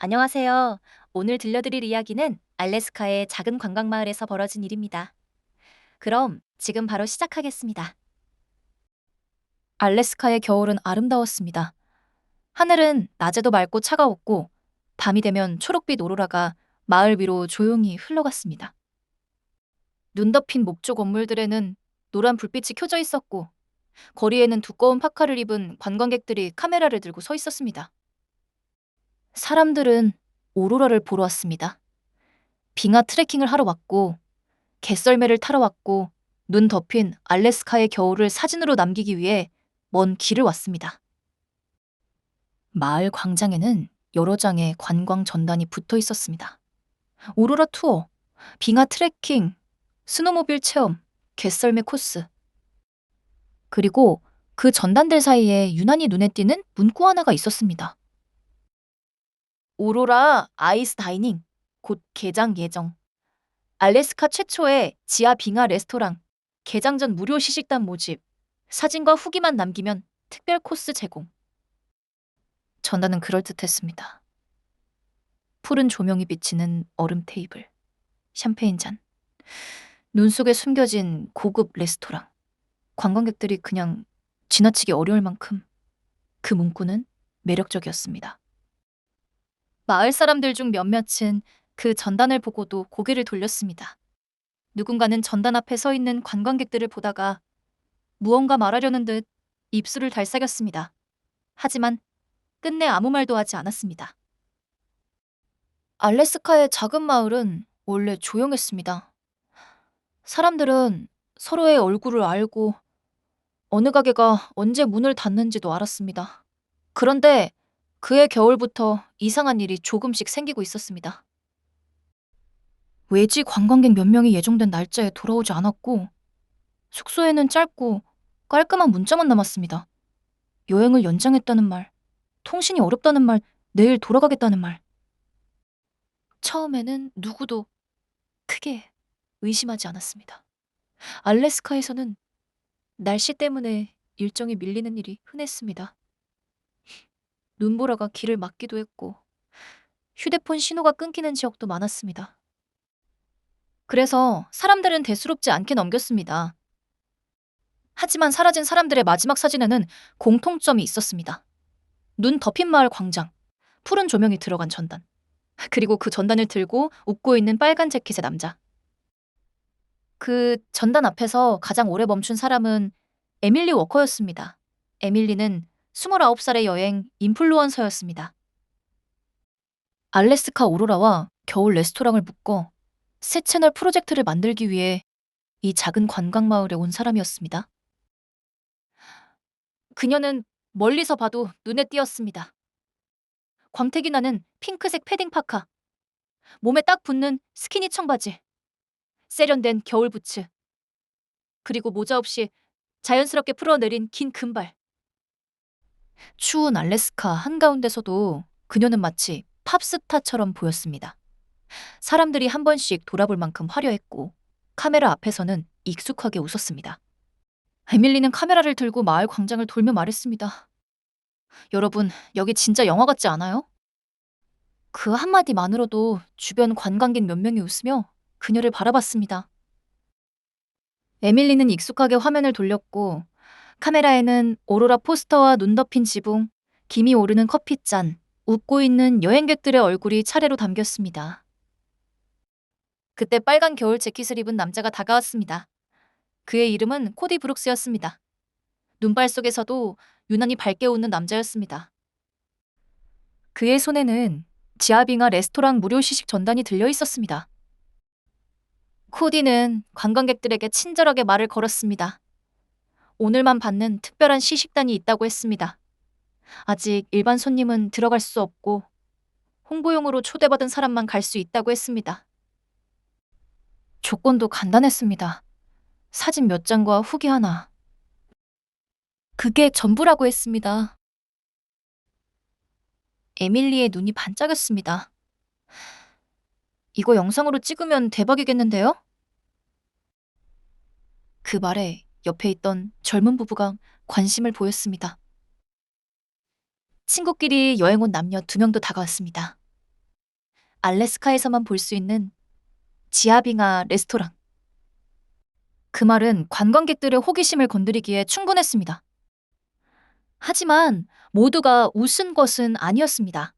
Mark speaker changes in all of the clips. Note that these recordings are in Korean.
Speaker 1: 안녕하세요. 오늘 들려드릴 이야기는 알래스카의 작은 관광마을에서 벌어진 일입니다. 그럼 지금 바로 시작하겠습니다. 알래스카의 겨울은 아름다웠습니다. 하늘은 낮에도 맑고 차가웠고, 밤이 되면 초록빛 오로라가 마을 위로 조용히 흘러갔습니다. 눈 덮인 목조 건물들에는 노란 불빛이 켜져 있었고, 거리에는 두꺼운 파카를 입은 관광객들이 카메라를 들고 서 있었습니다. 사람들은 오로라를 보러 왔습니다. 빙하 트레킹을 하러 왔고, 개썰매를 타러 왔고, 눈 덮인 알래스카의 겨울을 사진으로 남기기 위해 먼 길을 왔습니다. 마을 광장에는 여러 장의 관광 전단이 붙어 있었습니다. 오로라 투어, 빙하 트레킹, 스노모빌 체험, 개썰매 코스. 그리고 그 전단들 사이에 유난히 눈에 띄는 문구 하나가 있었습니다. 오로라 아이스 다이닝, 곧 개장 예정. 알래스카 최초의 지하 빙하 레스토랑, 개장 전 무료 시식단 모집, 사진과 후기만 남기면 특별 코스 제공. 전단은 그럴듯했습니다. 푸른 조명이 비치는 얼음 테이블, 샴페인 잔, 눈 속에 숨겨진 고급 레스토랑. 관광객들이 그냥 지나치기 어려울 만큼 그 문구는 매력적이었습니다. 마을 사람들 중 몇몇은 그 전단을 보고도 고개를 돌렸습니다. 누군가는 전단 앞에 서 있는 관광객들을 보다가 무언가 말하려는 듯 입술을 달싹였습니다. 하지만 끝내 아무 말도 하지 않았습니다. 알래스카의 작은 마을은 원래 조용했습니다. 사람들은 서로의 얼굴을 알고 어느 가게가 언제 문을 닫는지도 알았습니다. 그런데 그해 겨울부터 이상한 일이 조금씩 생기고 있었습니다. 외지 관광객 몇 명이 예정된 날짜에 돌아오지 않았고, 숙소에는 짧고 깔끔한 문자만 남았습니다. 여행을 연장했다는 말, 통신이 어렵다는 말, 내일 돌아가겠다는 말. 처음에는 누구도 크게 의심하지 않았습니다. 알래스카에서는 날씨 때문에 일정이 밀리는 일이 흔했습니다. 눈보라가 길을 막기도 했고, 휴대폰 신호가 끊기는 지역도 많았습니다. 그래서 사람들은 대수롭지 않게 넘겼습니다. 하지만 사라진 사람들의 마지막 사진에는 공통점이 있었습니다. 눈 덮인 마을 광장, 푸른 조명이 들어간 전단, 그리고 그 전단을 들고 웃고 있는 빨간 재킷의 남자. 그 전단 앞에서 가장 오래 멈춘 사람은 에밀리 워커였습니다. 에밀리는 29살의 여행 인플루언서였습니다. 알래스카 오로라와 겨울 레스토랑을 묶어 새 채널 프로젝트를 만들기 위해 이 작은 관광 마을에 온 사람이었습니다. 그녀는 멀리서 봐도 눈에 띄었습니다. 광택이 나는 핑크색 패딩 파카, 몸에 딱 붙는 스키니 청바지, 세련된 겨울 부츠, 그리고 모자 없이 자연스럽게 풀어내린 긴 금발. 추운 알래스카 한가운데서도 그녀는 마치 팝스타처럼 보였습니다. 사람들이 한 번씩 돌아볼 만큼 화려했고, 카메라 앞에서는 익숙하게 웃었습니다. 에밀리는 카메라를 들고 마을 광장을 돌며 말했습니다. 여러분, 여기 진짜 영화 같지 않아요? 그 한마디만으로도 주변 관광객 몇 명이 웃으며 그녀를 바라봤습니다. 에밀리는 익숙하게 화면을 돌렸고, 카메라에는 오로라 포스터와 눈 덮인 지붕, 김이 오르는 커피잔, 웃고 있는 여행객들의 얼굴이 차례로 담겼습니다. 그때 빨간 겨울 재킷을 입은 남자가 다가왔습니다. 그의 이름은 코디 브룩스였습니다. 눈발 속에서도 유난히 밝게 웃는 남자였습니다. 그의 손에는 지하빙하 레스토랑 무료 시식 전단이 들려 있었습니다. 코디는 관광객들에게 친절하게 말을 걸었습니다. 오늘만 받는 특별한 시식단이 있다고 했습니다. 아직 일반 손님은 들어갈 수 없고 홍보용으로 초대받은 사람만 갈 수 있다고 했습니다. 조건도 간단했습니다. 사진 몇 장과 후기 하나. 그게 전부라고 했습니다. 에밀리의 눈이 반짝였습니다. 이거 영상으로 찍으면 대박이겠는데요? 그 말에 옆에 있던 젊은 부부가 관심을 보였습니다. 친구끼리 여행 온 남녀 2명도 다가왔습니다. 알래스카에서만 볼 수 있는 지하빙하 레스토랑. 그 말은 관광객들의 호기심을 건드리기에 충분했습니다. 하지만 모두가 웃은 것은 아니었습니다.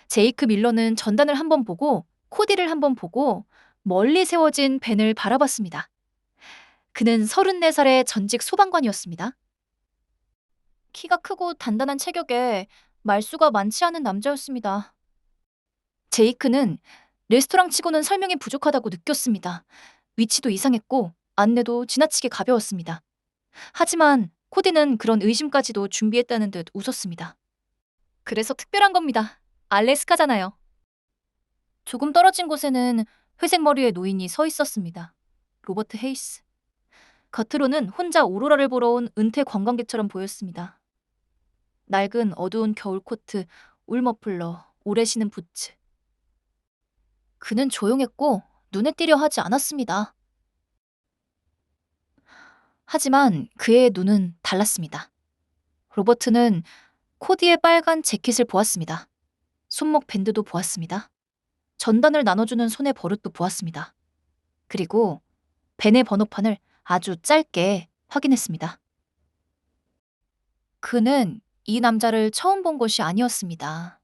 Speaker 1: 제이크 밀러는 전단을 한번 보고 코디를 한번 보고 멀리 세워진 벤을 바라봤습니다. 그는 34살의 전직 소방관이었습니다. 키가 크고 단단한 체격에 말수가 많지 않은 남자였습니다. 제이크는 레스토랑 치고는 설명이 부족하다고 느꼈습니다. 위치도 이상했고 안내도 지나치게 가벼웠습니다. 하지만 코디는 그런 의심까지도 준비했다는 듯 웃었습니다. 그래서 특별한 겁니다. 알래스카잖아요. 조금 떨어진 곳에는 회색 머리의 노인이 서 있었습니다. 로버트 헤이스. 겉으로는 혼자 오로라를 보러 온 은퇴 관광객처럼 보였습니다. 낡은 어두운 겨울 코트, 울 머플러, 오래 신은 부츠. 그는 조용했고 눈에 띄려 하지 않았습니다. 하지만 그의 눈은 달랐습니다. 로버트는 코디의 빨간 재킷을 보았습니다. 손목 밴드도 보았습니다. 전단을 나눠주는 손의 버릇도 보았습니다. 그리고 벤의 번호판을 아주 짧게 확인했습니다. 그는 이 남자를 처음 본 것이 아니었습니다.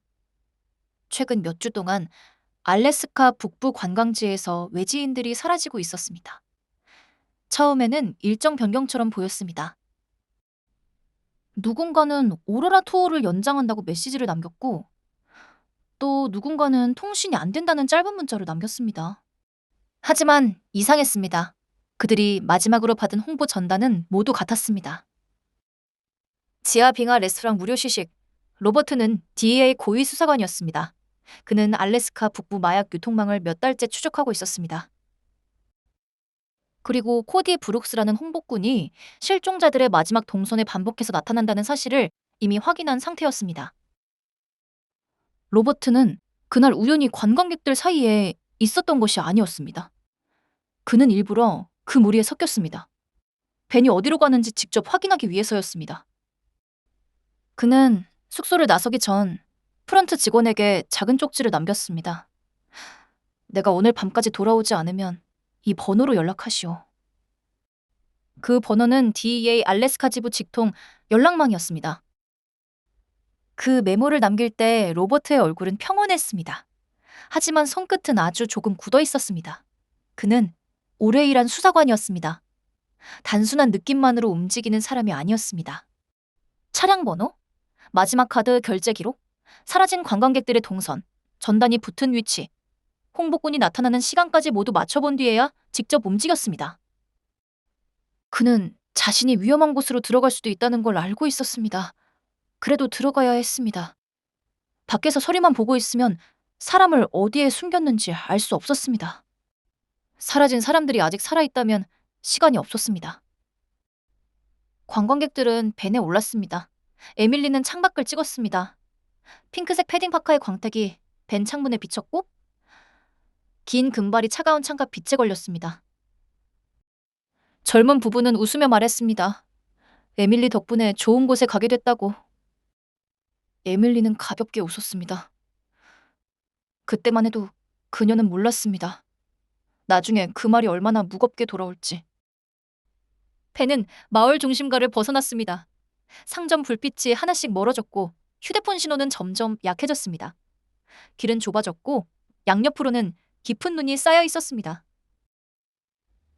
Speaker 1: 최근 몇 주 동안 알래스카 북부 관광지에서 외지인들이 사라지고 있었습니다. 처음에는 일정 변경처럼 보였습니다. 누군가는 오로라 투어를 연장한다고 메시지를 남겼고, 또 누군가는 통신이 안 된다는 짧은 문자를 남겼습니다. 하지만 이상했습니다. 그들이 마지막으로 받은 홍보 전단은 모두 같았습니다. 지하 빙하 레스토랑 무료 시식. 로버트는 DEA 고위 수사관이었습니다. 그는 알래스카 북부 마약 유통망을 몇 달째 추적하고 있었습니다. 그리고 코디 브룩스라는 홍보꾼이 실종자들의 마지막 동선에 반복해서 나타난다는 사실을 이미 확인한 상태였습니다. 로버트는 그날 우연히 관광객들 사이에 있었던 것이 아니었습니다. 그는 일부러 그 무리에 섞였습니다. 벤이 어디로 가는지 직접 확인하기 위해서였습니다. 그는 숙소를 나서기 전 프런트 직원에게 작은 쪽지를 남겼습니다. 내가 오늘 밤까지 돌아오지 않으면 이 번호로 연락하시오. 그 번호는 DEA 알래스카 지부 직통 연락망이었습니다. 그 메모를 남길 때 로버트의 얼굴은 평온했습니다. 하지만 손끝은 아주 조금 굳어 있었습니다. 그는 오래 일한 수사관이었습니다. 단순한 느낌만으로 움직이는 사람이 아니었습니다. 차량 번호, 마지막 카드 결제 기록, 사라진 관광객들의 동선, 전단이 붙은 위치, 홍보꾼이 나타나는 시간까지 모두 맞춰본 뒤에야 직접 움직였습니다. 그는 자신이 위험한 곳으로 들어갈 수도 있다는 걸 알고 있었습니다. 그래도 들어가야 했습니다. 밖에서 서류만 보고 있으면 사람을 어디에 숨겼는지 알 수 없었습니다. 사라진 사람들이 아직 살아있다면 시간이 없었습니다. 관광객들은 벤에 올랐습니다. 에밀리는 창밖을 찍었습니다. 핑크색 패딩 파카의 광택이 벤 창문에 비쳤고 긴 금발이 차가운 창가 빛에 걸렸습니다. 젊은 부부는 웃으며 말했습니다. 에밀리 덕분에 좋은 곳에 가게 됐다고. 에밀리는 가볍게 웃었습니다. 그때만 해도 그녀는 몰랐습니다. 나중에 그 말이 얼마나 무겁게 돌아올지. 벤은 마을 중심가를 벗어났습니다. 상점 불빛이 하나씩 멀어졌고 휴대폰 신호는 점점 약해졌습니다. 길은 좁아졌고 양옆으로는 깊은 눈이 쌓여 있었습니다.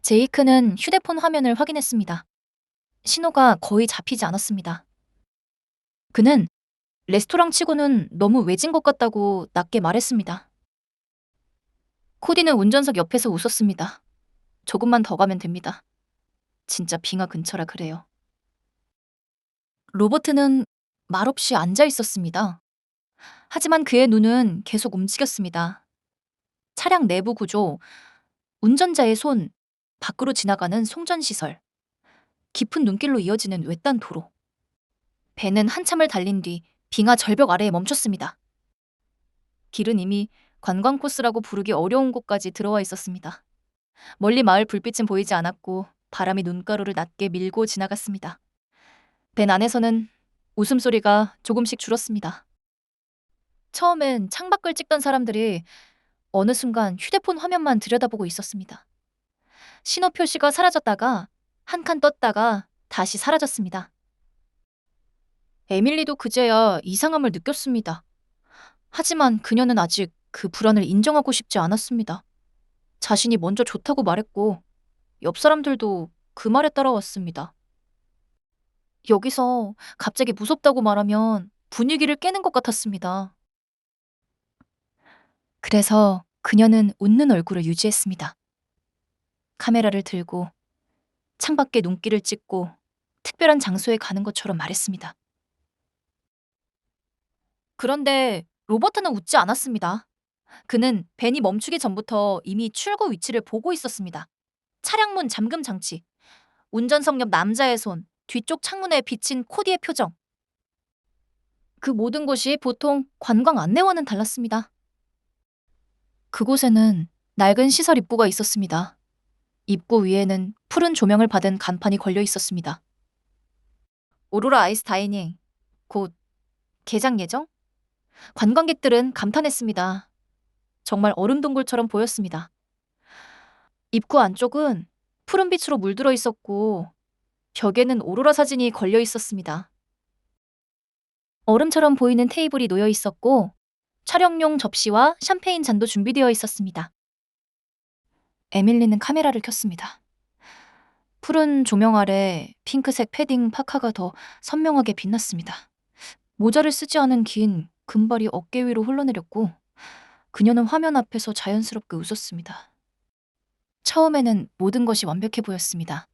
Speaker 1: 제이크는 휴대폰 화면을 확인했습니다. 신호가 거의 잡히지 않았습니다. 그는 레스토랑 치고는 너무 외진 것 같다고 낮게 말했습니다. 코디는 운전석 옆에서 웃었습니다. 조금만 더 가면 됩니다. 진짜 빙하 근처라 그래요. 로버트는 말없이 앉아 있었습니다. 하지만 그의 눈은 계속 움직였습니다. 차량 내부 구조, 운전자의 손, 밖으로 지나가는 송전시설, 깊은 눈길로 이어지는 외딴 도로. 벤은 한참을 달린 뒤 빙하 절벽 아래에 멈췄습니다. 길은 이미 관광 코스라고 부르기 어려운 곳까지 들어와 있었습니다. 멀리 마을 불빛은 보이지 않았고 바람이 눈가루를 낮게 밀고 지나갔습니다. 벤 안에서는 웃음소리가 조금씩 줄었습니다. 처음엔 창밖을 찍던 사람들이 어느 순간 휴대폰 화면만 들여다보고 있었습니다. 신호 표시가 사라졌다가 한 칸 떴다가 다시 사라졌습니다. 에밀리도 그제야 이상함을 느꼈습니다. 하지만 그녀는 아직 그 불안을 인정하고 싶지 않았습니다. 자신이 먼저 좋다고 말했고 옆 사람들도 그 말에 따라왔습니다. 여기서 갑자기 무섭다고 말하면 분위기를 깨는 것 같았습니다. 그래서 그녀는 웃는 얼굴을 유지했습니다. 카메라를 들고 창밖에 눈길을 찍고 특별한 장소에 가는 것처럼 말했습니다. 그런데 로버트는 웃지 않았습니다. 그는 벤이 멈추기 전부터 이미 출구 위치를 보고 있었습니다. 차량문 잠금 장치, 운전석 옆 남자의 손, 뒤쪽 창문에 비친 코디의 표정. 그 모든 것이 보통 관광 안내와는 달랐습니다. 그곳에는 낡은 시설 입구가 있었습니다. 입구 위에는 푸른 조명을 받은 간판이 걸려 있었습니다. 오로라 아이스 다이닝, 곧 개장 예정? 관광객들은 감탄했습니다. 정말 얼음 동굴처럼 보였습니다. 입구 안쪽은 푸른 빛으로 물들어 있었고 벽에는 오로라 사진이 걸려 있었습니다. 얼음처럼 보이는 테이블이 놓여 있었고 촬영용 접시와 샴페인 잔도 준비되어 있었습니다. 에밀리는 카메라를 켰습니다. 푸른 조명 아래 핑크색 패딩 파카가 더 선명하게 빛났습니다. 모자를 쓰지 않은 긴 금발이 어깨 위로 흘러내렸고 그녀는 화면 앞에서 자연스럽게 웃었습니다. 처음에는 모든 것이 완벽해 보였습니다.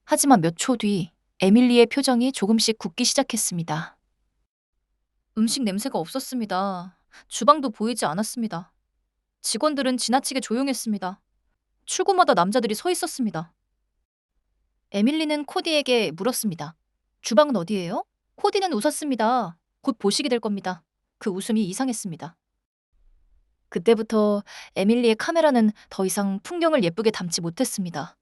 Speaker 1: 하지만 몇 초 뒤 에밀리의 표정이 조금씩 굳기 시작했습니다. 음식 냄새가 없었습니다. 주방도 보이지 않았습니다. 직원들은 지나치게 조용했습니다. 출구마다 남자들이 서 있었습니다. 에밀리는 코디에게 물었습니다. 주방은 어디예요? 코디는 웃었습니다. 곧 보시게 될 겁니다. 그 웃음이 이상했습니다. 그때부터 에밀리의 카메라는 더 이상 풍경을 예쁘게 담지 못했습니다.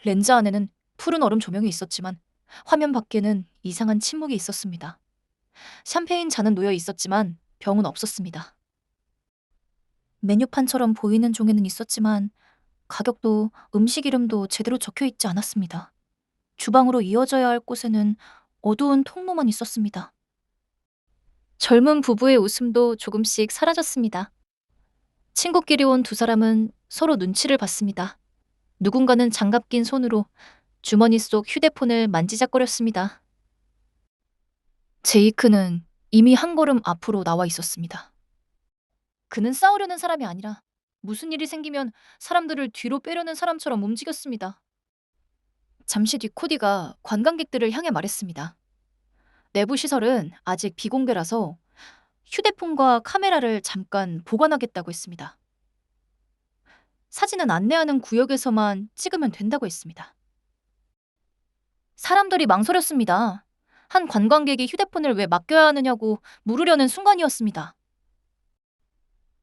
Speaker 1: 렌즈 안에는 푸른 얼음 조명이 있었지만 화면 밖에는 이상한 침묵이 있었습니다. 샴페인 잔은 놓여 있었지만 병은 없었습니다. 메뉴판처럼 보이는 종이는 있었지만 가격도 음식 이름도 제대로 적혀 있지 않았습니다. 주방으로 이어져야 할 곳에는 어두운 통로만 있었습니다. 젊은 부부의 웃음도 조금씩 사라졌습니다. 친구끼리 온 두 사람은 서로 눈치를 봤습니다. 누군가는 장갑 낀 손으로 주머니 속 휴대폰을 만지작거렸습니다. 제이크는 이미 한 걸음 앞으로 나와 있었습니다. 그는 싸우려는 사람이 아니라 무슨 일이 생기면 사람들을 뒤로 빼려는 사람처럼 움직였습니다. 잠시 뒤 코디가 관광객들을 향해 말했습니다. 내부 시설은 아직 비공개라서 휴대폰과 카메라를 잠깐 보관하겠다고 했습니다. 사진은 안내하는 구역에서만 찍으면 된다고 했습니다. 사람들이 망설였습니다. 한 관광객이 휴대폰을 왜 맡겨야 하느냐고 물으려는 순간이었습니다.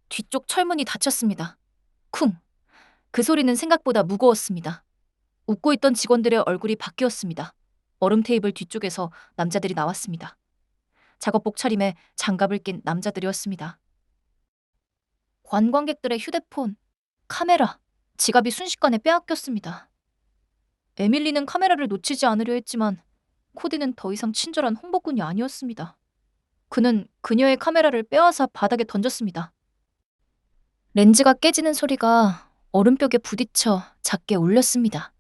Speaker 1: 뒤쪽 철문이 닫혔습니다. 쿵! 그 소리는 생각보다 무거웠습니다. 웃고 있던 직원들의 얼굴이 바뀌었습니다. 얼음 테이블 뒤쪽에서 남자들이 나왔습니다. 작업복 차림에 장갑을 낀 남자들이었습니다. 관광객들의 휴대폰, 카메라, 지갑이 순식간에 빼앗겼습니다. 에밀리는 카메라를 놓치지 않으려 했지만 코디는 더 이상 친절한 홍보꾼이 아니었습니다. 그는 그녀의 카메라를 빼앗아 바닥에 던졌습니다. 렌즈가 깨지는 소리가 얼음벽에 부딪혀 작게 울렸습니다.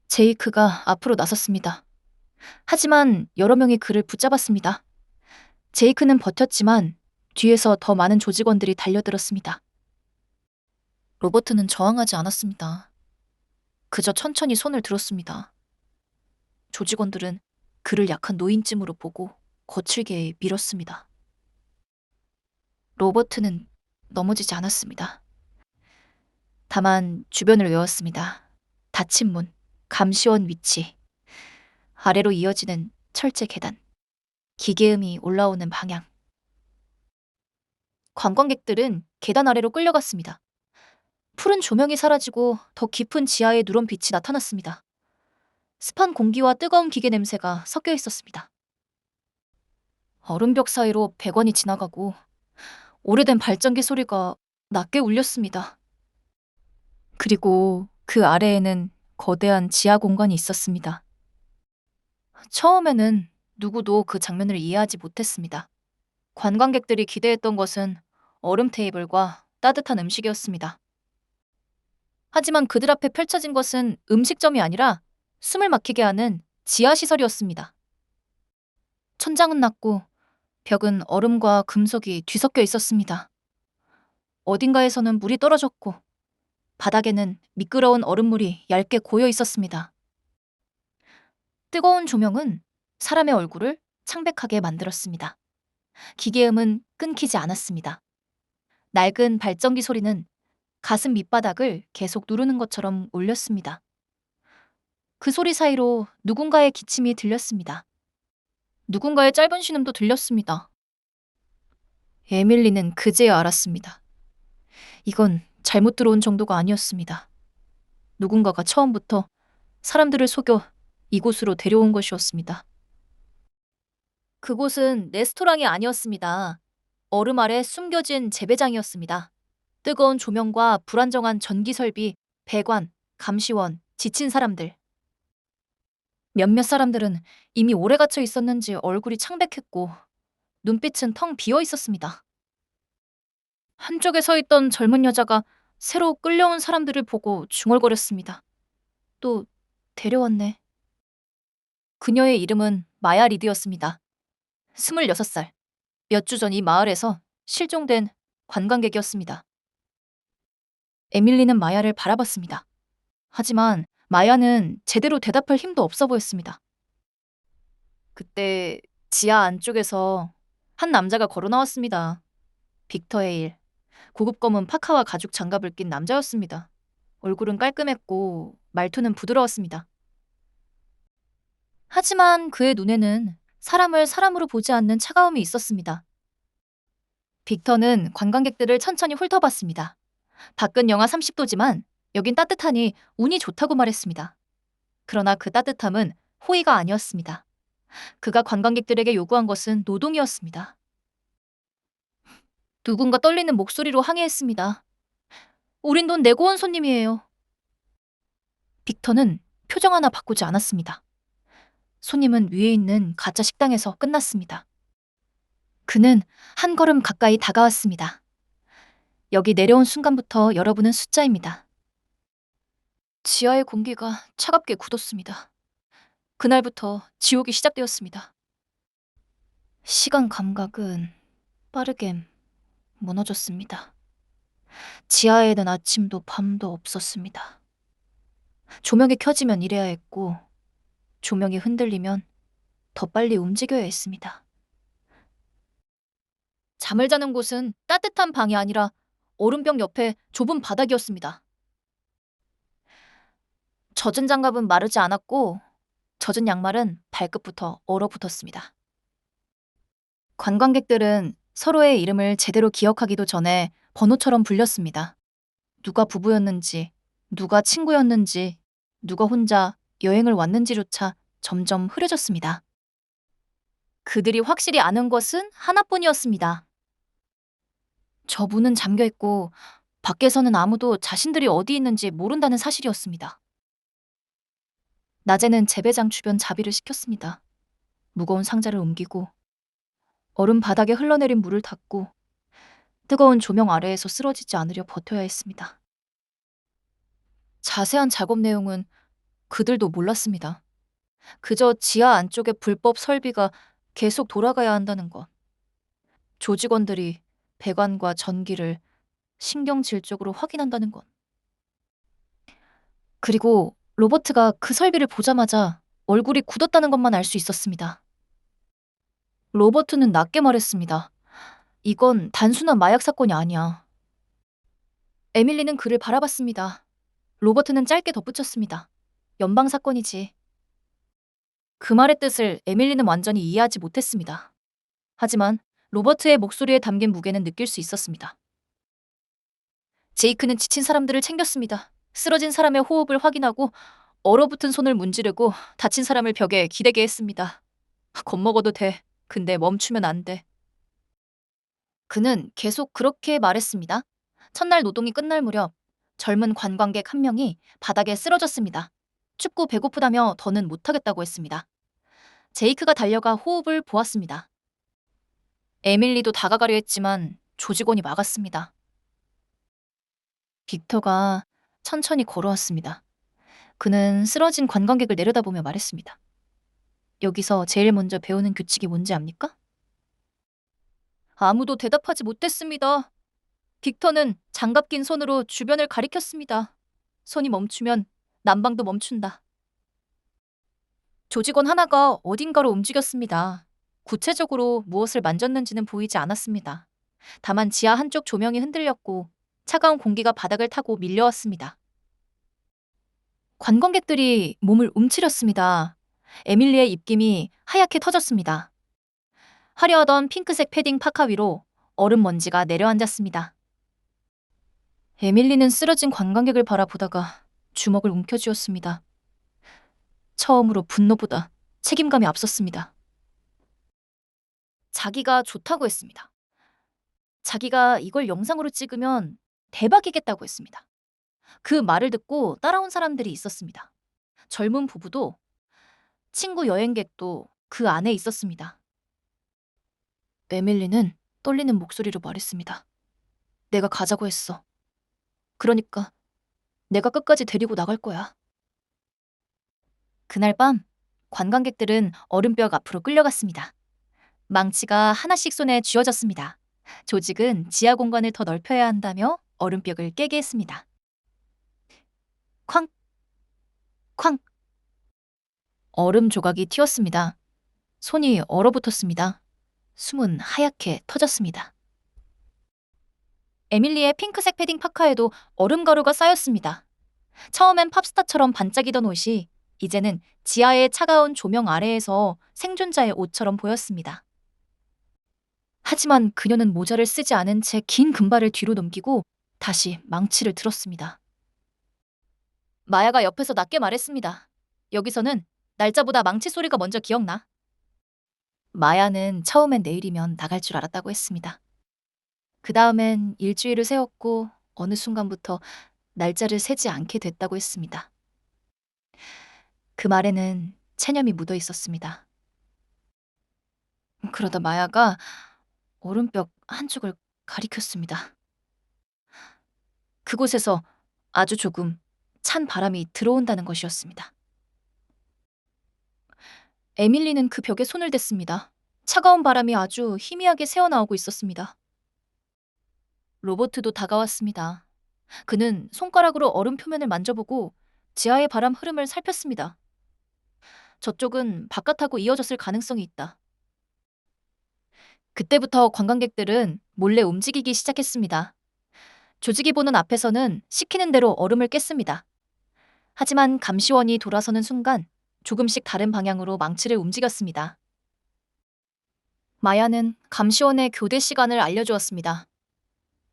Speaker 1: 제이크가 앞으로 나섰습니다. 하지만 여러 명이 그를 붙잡았습니다. 제이크는 버텼지만 뒤에서 더 많은 조직원들이 달려들었습니다. 로버트는 저항하지 않았습니다. 그저 천천히 손을 들었습니다. 조직원들은 그를 약한 노인쯤으로 보고 거칠게 밀었습니다. 로버트는 넘어지지 않았습니다. 다만 주변을 외웠습니다. 닫힌 문, 감시원 위치, 아래로 이어지는 철제 계단, 기계음이 올라오는 방향. 관광객들은 계단 아래로 끌려갔습니다. 푸른 조명이 사라지고 더 깊은 지하의 누런 빛이 나타났습니다. 습한 공기와 뜨거운 기계 냄새가 섞여 있었습니다. 얼음벽 사이로 배관이 지나가고 오래된 발전기 소리가 낮게 울렸습니다. 그리고 그 아래에는 거대한 지하 공간이 있었습니다. 처음에는 누구도 그 장면을 이해하지 못했습니다. 관광객들이 기대했던 것은 얼음 테이블과 따뜻한 음식이었습니다. 하지만 그들 앞에 펼쳐진 것은 음식점이 아니라 숨을 막히게 하는 지하 시설이었습니다. 천장은 낮고 벽은 얼음과 금속이 뒤섞여 있었습니다. 어딘가에서는 물이 떨어졌고 바닥에는 미끄러운 얼음물이 얇게 고여 있었습니다. 뜨거운 조명은 사람의 얼굴을 창백하게 만들었습니다. 기계음은 끊기지 않았습니다. 낡은 발전기 소리는 가슴 밑바닥을 계속 누르는 것처럼 울렸습니다. 그 소리 사이로 누군가의 기침이 들렸습니다. 누군가의 짧은 신음도 들렸습니다. 에밀리는 그제야 알았습니다. 이건 잘못 들어온 정도가 아니었습니다. 누군가가 처음부터 사람들을 속여 이곳으로 데려온 것이었습니다. 그곳은 레스토랑이 아니었습니다. 얼음 아래 숨겨진 재배장이었습니다. 뜨거운 조명과 불안정한 전기 설비, 배관, 감시원, 지친 사람들. 몇몇 사람들은 이미 오래 갇혀 있었는지 얼굴이 창백했고 눈빛은 텅 비어 있었습니다. 한쪽에 서 있던 젊은 여자가 새로 끌려온 사람들을 보고 중얼거렸습니다. 또 데려왔네. 그녀의 이름은 마야 리드였습니다. 26살. 몇 주 전 이 마을에서 실종된 관광객이었습니다. 에밀리는 마야를 바라봤습니다. 하지만 마야는 제대로 대답할 힘도 없어 보였습니다. 그때 지하 안쪽에서 한 남자가 걸어 나왔습니다. 빅터 헤일. 고급 검은 파카와 가죽 장갑을 낀 남자였습니다. 얼굴은 깔끔했고 말투는 부드러웠습니다. 하지만 그의 눈에는 사람을 사람으로 보지 않는 차가움이 있었습니다. 빅터는 관광객들을 천천히 훑어봤습니다. 밖은 영하 30도지만 여긴 따뜻하니 운이 좋다고 말했습니다. 그러나 그 따뜻함은 호의가 아니었습니다. 그가 관광객들에게 요구한 것은 노동이었습니다. 누군가 떨리는 목소리로 항의했습니다. 우린 돈 내고 온 손님이에요. 빅터는 표정 하나 바꾸지 않았습니다. 손님은 위에 있는 가짜 식당에서 끝났습니다. 그는 한 걸음 가까이 다가왔습니다. 여기 내려온 순간부터 여러분은 숫자입니다. 지하의 공기가 차갑게 굳었습니다. 그날부터 지옥이 시작되었습니다. 시간 감각은 빠르게 무너졌습니다. 지하에는 아침도 밤도 없었습니다. 조명이 켜지면 일해야 했고 조명이 흔들리면 더 빨리 움직여야 했습니다. 잠을 자는 곳은 따뜻한 방이 아니라 얼음벽 옆에 좁은 바닥이었습니다. 젖은 장갑은 마르지 않았고 젖은 양말은 발끝부터 얼어붙었습니다. 관광객들은 서로의 이름을 제대로 기억하기도 전에 번호처럼 불렸습니다. 누가 부부였는지, 누가 친구였는지, 누가 혼자 여행을 왔는지조차 점점 흐려졌습니다. 그들이 확실히 아는 것은 하나뿐이었습니다. 저 문은 잠겨 있고 밖에서는 아무도 자신들이 어디 있는지 모른다는 사실이었습니다. 낮에는 재배장 주변 자비를 시켰습니다. 무거운 상자를 옮기고 얼음 바닥에 흘러내린 물을 닦고 뜨거운 조명 아래에서 쓰러지지 않으려 버텨야 했습니다. 자세한 작업 내용은 그들도 몰랐습니다. 그저 지하 안쪽의 불법 설비가 계속 돌아가야 한다는 것. 조직원들이 배관과 전기를 신경질적으로 확인한다는 것. 그리고 로버트가 그 설비를 보자마자 얼굴이 굳었다는 것만 알 수 있었습니다. 로버트는 낮게 말했습니다. 이건 단순한 마약 사건이 아니야. 에밀리는 그를 바라봤습니다. 로버트는 짧게 덧붙였습니다. 연방 사건이지. 그 말의 뜻을 에밀리는 완전히 이해하지 못했습니다. 하지만 로버트의 목소리에 담긴 무게는 느낄 수 있었습니다. 제이크는 지친 사람들을 챙겼습니다. 쓰러진 사람의 호흡을 확인하고 얼어붙은 손을 문지르고 다친 사람을 벽에 기대게 했습니다. 겁먹어도 돼. 근데 멈추면 안 돼. 그는 계속 그렇게 말했습니다. 첫날 노동이 끝날 무렵 젊은 관광객 한 명이 바닥에 쓰러졌습니다. 춥고 배고프다며 더는 못하겠다고 했습니다. 제이크가 달려가 호흡을 보았습니다. 에밀리도 다가가려 했지만 조직원이 막았습니다. 빅터가 천천히 걸어왔습니다. 그는 쓰러진 관광객을 내려다보며 말했습니다. 여기서 제일 먼저 배우는 규칙이 뭔지 압니까? 아무도 대답하지 못했습니다. 빅터는 장갑 낀 손으로 주변을 가리켰습니다. 손이 멈추면 난방도 멈춘다. 조직원 하나가 어딘가로 움직였습니다. 구체적으로 무엇을 만졌는지는 보이지 않았습니다. 다만 지하 한쪽 조명이 흔들렸고 차가운 공기가 바닥을 타고 밀려왔습니다. 관광객들이 몸을 움츠렸습니다. 에밀리의 입김이 하얗게 터졌습니다. 화려하던 핑크색 패딩 파카 위로 얼음 먼지가 내려앉았습니다. 에밀리는 쓰러진 관광객을 바라보다가 주먹을 움켜쥐었습니다. 처음으로 분노보다 책임감이 앞섰습니다. 자기가 좋다고 했습니다. 자기가 이걸 영상으로 찍으면 대박이겠다고 했습니다. 그 말을 듣고 따라온 사람들이 있었습니다. 젊은 부부도 친구 여행객도 그 안에 있었습니다. 에밀리는 떨리는 목소리로 말했습니다. 내가 가자고 했어. 그러니까 내가 끝까지 데리고 나갈 거야. 그날 밤 관광객들은 얼음벽 앞으로 끌려갔습니다. 망치가 하나씩 손에 쥐어졌습니다. 조직은 지하 공간을 더 넓혀야 한다며 얼음벽을 깨게 했습니다. 쾅! 쾅! 얼음 조각이 튀었습니다. 손이 얼어붙었습니다. 숨은 하얗게 터졌습니다. 에밀리의 핑크색 패딩 파카에도 얼음 가루가 쌓였습니다. 처음엔 팝스타처럼 반짝이던 옷이 이제는 지하의 차가운 조명 아래에서 생존자의 옷처럼 보였습니다. 하지만 그녀는 모자를 쓰지 않은 채 긴 금발을 뒤로 넘기고 다시 망치를 들었습니다. 마야가 옆에서 낮게 말했습니다. 여기서는 날짜보다 망치 소리가 먼저 기억나. 마야는 처음엔 내일이면 나갈 줄 알았다고 했습니다. 그 다음엔 일주일을 세웠고 어느 순간부터 날짜를 세지 않게 됐다고 했습니다. 그 말에는 체념이 묻어 있었습니다. 그러다 마야가 얼음벽 한쪽을 가리켰습니다. 그곳에서 아주 조금 찬 바람이 들어온다는 것이었습니다. 에밀리는 그 벽에 손을 댔습니다. 차가운 바람이 아주 희미하게 새어나오고 있었습니다. 로버트도 다가왔습니다. 그는 손가락으로 얼음 표면을 만져보고 지하의 바람 흐름을 살폈습니다. 저쪽은 바깥하고 이어졌을 가능성이 있다. 그때부터 관광객들은 몰래 움직이기 시작했습니다. 조직이 보는 앞에서는 시키는 대로 얼음을 깼습니다. 하지만 감시원이 돌아서는 순간 조금씩 다른 방향으로 망치를 움직였습니다. 마야는 감시원의 교대 시간을 알려주었습니다.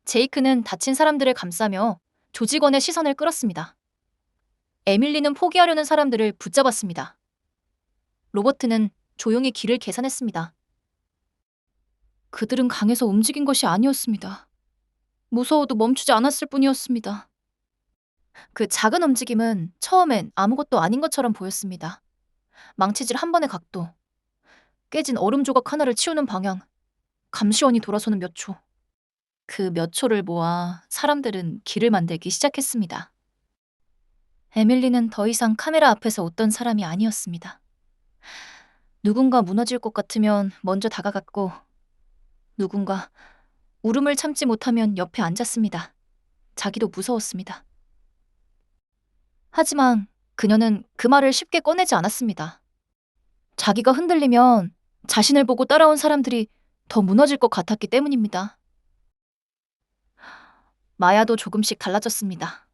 Speaker 1: 제이크는 다친 사람들을 감싸며 조직원의 시선을 끌었습니다. 에밀리는 포기하려는 사람들을 붙잡았습니다. 로버트는 조용히 길을 계산했습니다. 그들은 강에서 움직인 것이 아니었습니다. 무서워도 멈추지 않았을 뿐이었습니다. 그 작은 움직임은 처음엔 아무것도 아닌 것처럼 보였습니다. 망치질 한 번의 각도, 깨진 얼음 조각 하나를 치우는 방향, 감시원이 돌아서는 몇 초. 그 몇 초를 모아 사람들은 길을 만들기 시작했습니다. 에밀리는 더 이상 카메라 앞에서 웃던 사람이 아니었습니다. 누군가 무너질 것 같으면 먼저 다가갔고 누군가 울음을 참지 못하면 옆에 앉았습니다. 자기도 무서웠습니다. 하지만 그녀는 그 말을 쉽게 꺼내지 않았습니다. 자기가 흔들리면 자신을 보고 따라온 사람들이 더 무너질 것 같았기 때문입니다. 마야도 조금씩 달라졌습니다.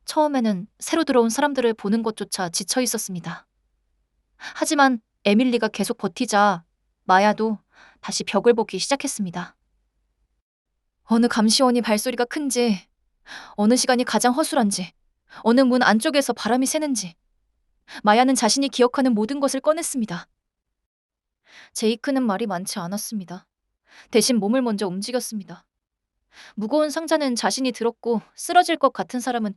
Speaker 1: 처음에는 새로 들어온 사람들을 보는 것조차 지쳐 있었습니다. 하지만 에밀리가 계속 버티자 마야도 다시 벽을 보기 시작했습니다. 어느 감시원이 발소리가 큰지, 어느 시간이 가장 허술한지, 어느 문 안쪽에서 바람이 새는지, 마야는 자신이 기억하는 모든 것을 꺼냈습니다. 제이크는 말이 많지 않았습니다. 대신 몸을 먼저 움직였습니다. 무거운 상자는 자신이 들었고 쓰러질 것 같은 사람은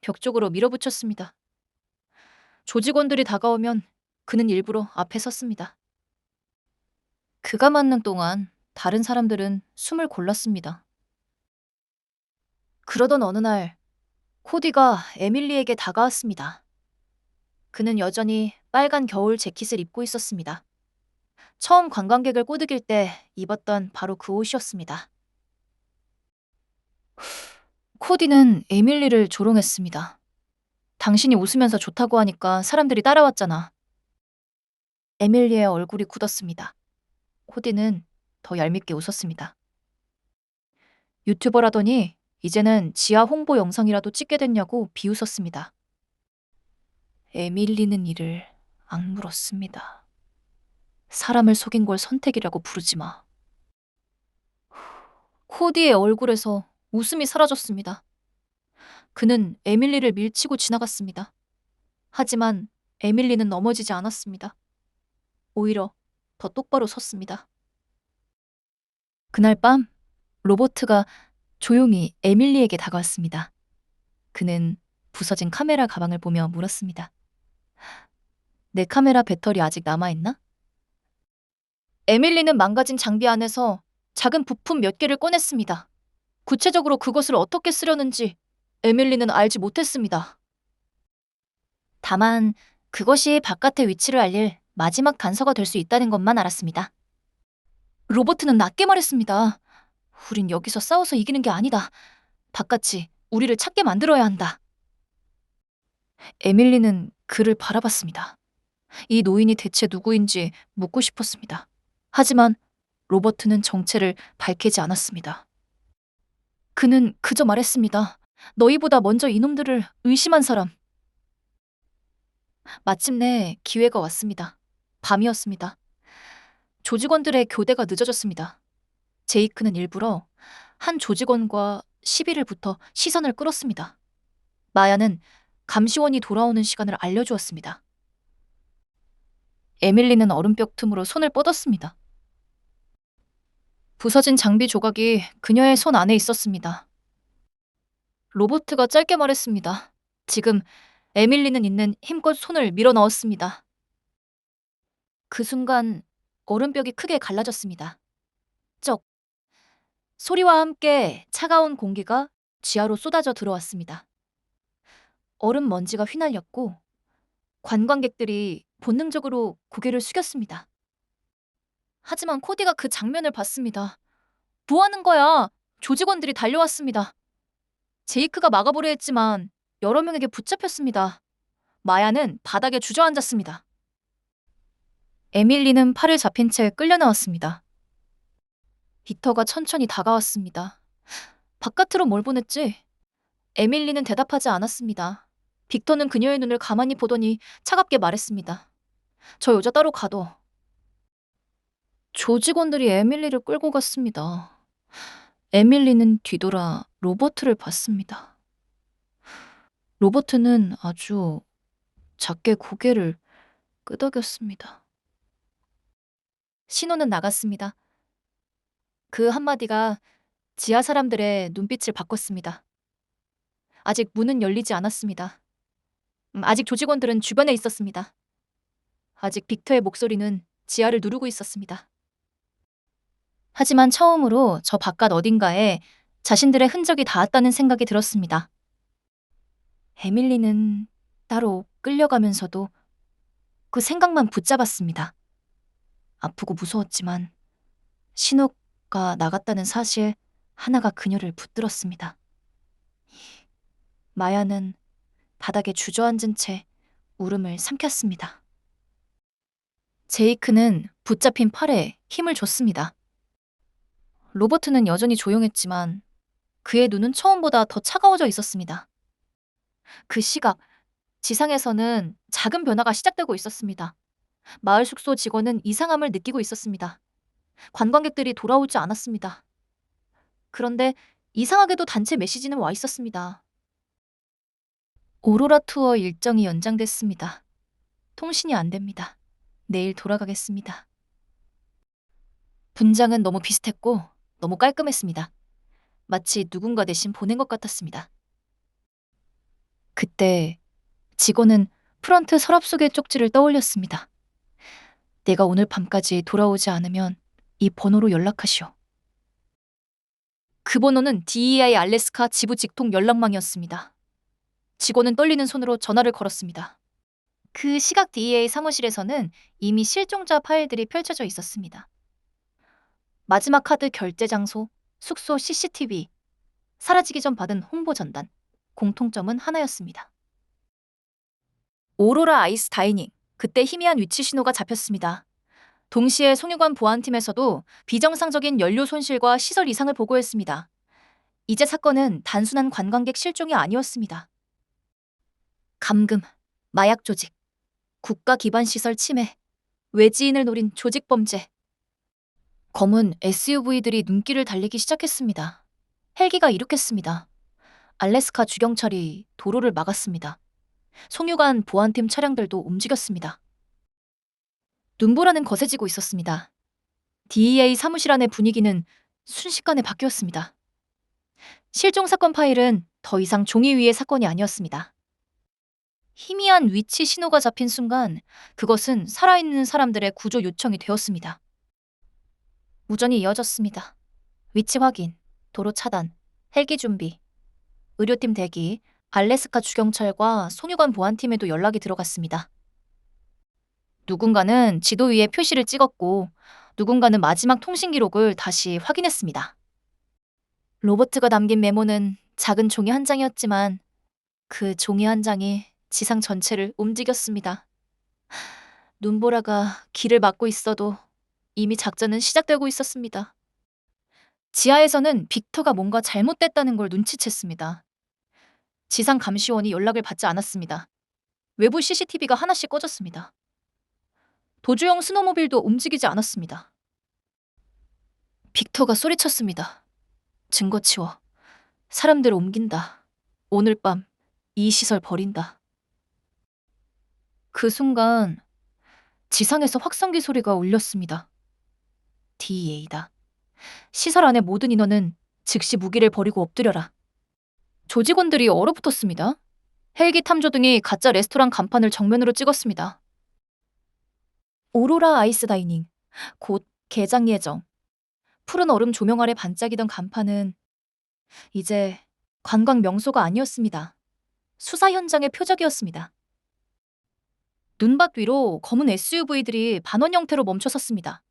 Speaker 1: 벽 쪽으로 밀어붙였습니다. 조직원들이 다가오면 그는 일부러 앞에 섰습니다. 그가 맞는 동안 다른 사람들은 숨을 골랐습니다. 그러던 어느 날 코디가 에밀리에게 다가왔습니다. 그는 여전히 빨간 겨울 재킷을 입고 있었습니다. 처음 관광객을 꼬드길 때 입었던 바로 그 옷이었습니다. 코디는 에밀리를 조롱했습니다. 당신이 웃으면서 좋다고 하니까 사람들이 따라왔잖아. 에밀리의 얼굴이 굳었습니다. 코디는 더 얄밉게 웃었습니다. 유튜버라더니 이제는 지하 홍보 영상이라도 찍게 됐냐고 비웃었습니다. 에밀리는 이를 악물었습니다. 사람을 속인 걸 선택이라고 부르지 마. 코디의 얼굴에서 웃음이 사라졌습니다. 그는 에밀리를 밀치고 지나갔습니다. 하지만 에밀리는 넘어지지 않았습니다. 오히려 더 똑바로 섰습니다. 그날 밤 로버트가 조용히 에밀리에게 다가왔습니다. 그는 부서진 카메라 가방을 보며 물었습니다. 내 카메라 배터리 아직 남아있나? 에밀리는 망가진 장비 안에서 작은 부품 몇 개를 꺼냈습니다. 구체적으로 그것을 어떻게 쓰려는지 에밀리는 알지 못했습니다. 다만 그것이 바깥의 위치를 알릴 마지막 단서가 될 수 있다는 것만 알았습니다. 로버트는 낮게 말했습니다. 우린 여기서 싸워서 이기는 게 아니다. 바깥이 우리를 찾게 만들어야 한다. 에밀리는 그를 바라봤습니다. 이 노인이 대체 누구인지 묻고 싶었습니다. 하지만 로버트는 정체를 밝히지 않았습니다. 그는 그저 말했습니다. 너희보다 먼저 이놈들을 의심한 사람. 마침내 기회가 왔습니다. 밤이었습니다. 조직원들의 교대가 늦어졌습니다. 제이크는 일부러 한 조직원과 시비를 붙어 시선을 끌었습니다. 마야는 감시원이 돌아오는 시간을 알려주었습니다. 에밀리는 얼음벽 틈으로 손을 뻗었습니다. 부서진 장비 조각이 그녀의 손 안에 있었습니다. 로버트가 짧게 말했습니다. 지금 에밀리는 있는 힘껏 손을 밀어 넣었습니다. 그 순간 얼음벽이 크게 갈라졌습니다. 쩍! 소리와 함께 차가운 공기가 지하로 쏟아져 들어왔습니다. 얼음 먼지가 휘날렸고 관광객들이 본능적으로 고개를 숙였습니다. 하지만 코디가 그 장면을 봤습니다. 뭐 하는 거야? 조직원들이 달려왔습니다. 제이크가 막아보려 했지만 여러 명에게 붙잡혔습니다. 마야는 바닥에 주저앉았습니다. 에밀리는 팔을 잡힌 채 끌려 나왔습니다. 빅터가 천천히 다가왔습니다. 바깥으로 뭘 보냈지? 에밀리는 대답하지 않았습니다. 빅터는 그녀의 눈을 가만히 보더니 차갑게 말했습니다. 저 여자 따로 가둬. 조직원들이 에밀리를 끌고 갔습니다. 에밀리는 뒤돌아 로버트를 봤습니다. 로버트는 아주 작게 고개를 끄덕였습니다. 신호는 나갔습니다. 그 한마디가 지하 사람들의 눈빛을 바꿨습니다. 아직 문은 열리지 않았습니다. 아직 조직원들은 주변에 있었습니다. 아직 빅터의 목소리는 지하를 누르고 있었습니다. 하지만 처음으로 저 바깥 어딘가에 자신들의 흔적이 닿았다는 생각이 들었습니다. 에밀리는 따로 끌려가면서도 그 생각만 붙잡았습니다. 아프고 무서웠지만 신호가 나갔다는 사실 하나가 그녀를 붙들었습니다. 마야는 바닥에 주저앉은 채 울음을 삼켰습니다. 제이크는 붙잡힌 팔에 힘을 줬습니다. 로버트는 여전히 조용했지만 그의 눈은 처음보다 더 차가워져 있었습니다. 그 시각, 지상에서는 작은 변화가 시작되고 있었습니다. 마을 숙소 직원은 이상함을 느끼고 있었습니다. 관광객들이 돌아오지 않았습니다. 그런데 이상하게도 단체 메시지는 와 있었습니다. 오로라 투어 일정이 연장됐습니다. 통신이 안 됩니다. 내일 돌아가겠습니다. 분장은 너무 비슷했고 너무 깔끔했습니다. 마치 누군가 대신 보낸 것 같았습니다. 그때 직원은 프런트 서랍 속의 쪽지를 떠올렸습니다. 내가 오늘 밤까지 돌아오지 않으면 이 번호로 연락하시오. 그 번호는 DEI 알래스카 지부 직통 연락망이었습니다. 직원은 떨리는 손으로 전화를 걸었습니다. 그 시각 DEA 사무실에서는 이미 실종자 파일들이 펼쳐져 있었습니다. 마지막 카드 결제 장소, 숙소 CCTV, 사라지기 전 받은 홍보 전단. 공통점은 하나였습니다. 오로라 아이스 다이닝. 그때 희미한 위치 신호가 잡혔습니다. 동시에 송유관 보안팀에서도 비정상적인 연료 손실과 시설 이상을 보고했습니다. 이제 사건은 단순한 관광객 실종이 아니었습니다. 감금, 마약 조직, 국가 기반 시설 침해, 외지인을 노린 조직 범죄. 검은 SUV들이 눈길을 달리기 시작했습니다. 헬기가 이륙했습니다. 알래스카 주경찰이 도로를 막았습니다. 송유관 보안팀 차량들도 움직였습니다. 눈보라는 거세지고 있었습니다. DEA 사무실 안의 분위기는 순식간에 바뀌었습니다. 실종 사건 파일은 더 이상 종이 위의 사건이 아니었습니다. 희미한 위치 신호가 잡힌 순간 그것은 살아있는 사람들의 구조 요청이 되었습니다. 우전이 이어졌습니다. 위치 확인, 도로 차단, 헬기 준비, 의료팀 대기, 알래스카 주경찰과 송유관 보안팀에도 연락이 들어갔습니다. 누군가는 지도 위에 표시를 찍었고 누군가는 마지막 통신 기록을 다시 확인했습니다. 로버트가 남긴 메모는 작은 종이 한 장이었지만 그 종이 한 장이 지상 전체를 움직였습니다. 눈보라가 길을 막고 있어도 이미 작전은 시작되고 있었습니다. 지하에서는 빅터가 뭔가 잘못됐다는 걸 눈치챘습니다. 지상 감시원이 연락을 받지 않았습니다. 외부 CCTV가 하나씩 꺼졌습니다. 도주용 스노모빌도 움직이지 않았습니다. 빅터가 소리쳤습니다. 증거 치워. 사람들을 옮긴다. 오늘 밤 이 시설 버린다. 그 순간 지상에서 확성기 소리가 울렸습니다. DEA다. 시설 안의 모든 인원은 즉시 무기를 버리고 엎드려라. 조직원들이 얼어붙었습니다. 헬기 탐조등이 가짜 레스토랑 간판을 정면으로 찍었습니다. 오로라 아이스 다이닝. 곧 개장 예정. 푸른 얼음 조명 아래 반짝이던 간판은 이제 관광 명소가 아니었습니다. 수사 현장의 표적이었습니다. 눈밭 위로 검은 SUV들이 반원 형태로 멈춰 섰습니다.